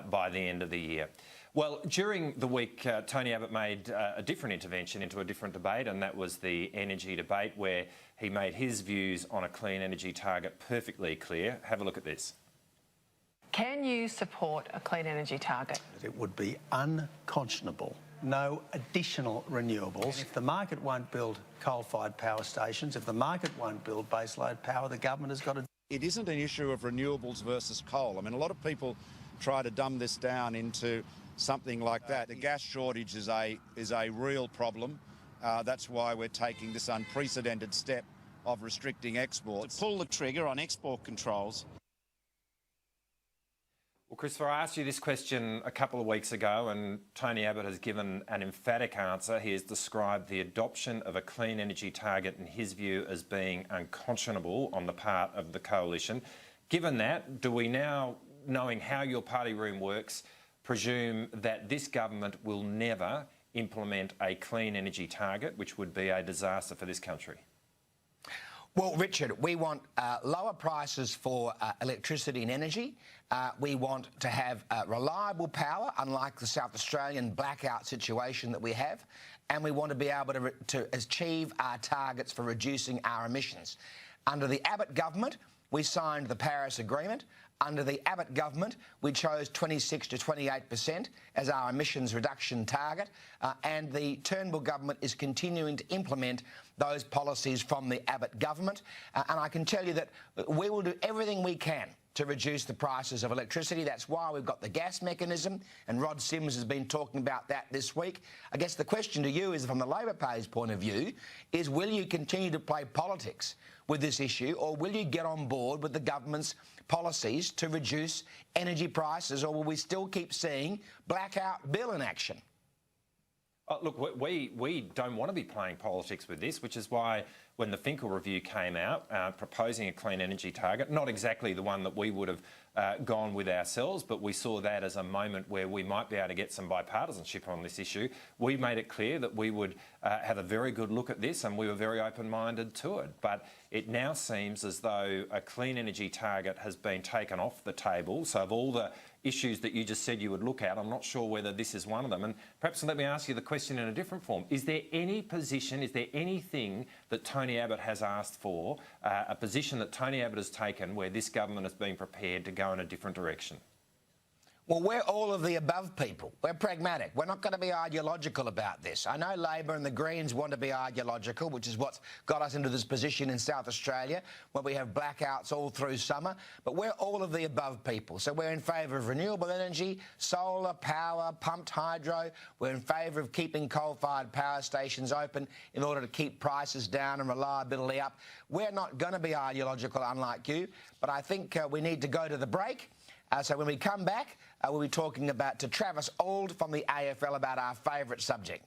by the end of the year. Well, during the week, Tony Abbott made a different intervention into a different debate, and that was the energy debate, where he made his views on a clean energy target perfectly clear. Have a look at this. Can you support a clean energy target? It would be unconscionable. No additional renewables. If the market won't build coal-fired power stations, if the market won't build baseload power, the government has got to... It isn't an issue of renewables versus coal. I mean, a lot of people try to dumb this down into something like that. The gas shortage is a real problem. That's why we're taking this unprecedented step of restricting exports. To pull the trigger on export controls. Well, Christopher, I asked you this question a couple of weeks ago, and Tony Abbott has given an emphatic answer. He has described the adoption of a clean energy target, in his view, as being unconscionable on the part of the coalition. Given that, do we now, knowing how your party room works, presume that this government will never implement a clean energy target, which would be a disaster for this country? Well, Richard, we want lower prices for electricity and energy. We want to have reliable power, unlike the South Australian blackout situation that we have. And we want to be able to achieve our targets for reducing our emissions. Under the Abbott government, we signed the Paris Agreement. Under the Abbott government, we chose 26 to 28% as our emissions reduction target, and the Turnbull government is continuing to implement those policies from the Abbott government. And I can tell you that we will do everything we can to reduce the prices of electricity. That's why we've got the gas mechanism, and Rod Sims has been talking about that this week. I guess the question to you is, from the Labor Party's point of view, is will you continue to play politics with this issue, or will you get on board with the government's policies to reduce energy prices, or will we still keep seeing blackout bill in action? Look, we don't want to be playing politics with this, which is why when the Finkel review came out proposing a clean energy target, not exactly the one that we would have gone with ourselves, but we saw that as a moment where we might be able to get some bipartisanship on this issue. We made it clear that we would have a very good look at this, and we were very open-minded to it. But it now seems as though a clean energy target has been taken off the table. So of all the issues that you just said you would look at, I'm not sure whether this is one of them. And perhaps let me ask you the question in a different form. Is there any position, is there anything that Tony Abbott has asked for, a position that Tony Abbott has taken where this government has been prepared to go in a different direction? Well, we're all of the above people. We're pragmatic. We're not going to be ideological about this. I know Labor and the Greens want to be ideological, which is what's got us into this position in South Australia, where we have blackouts all through summer. But we're all of the above people. So we're in favour of renewable energy, solar power, pumped hydro. We're in favour of keeping coal-fired power stations open in order to keep prices down and reliability up. We're not going to be ideological, unlike you, but I think we need to go to the break. So when we come back, we'll be talking to Travis Auld from the AFL about our favourite subject.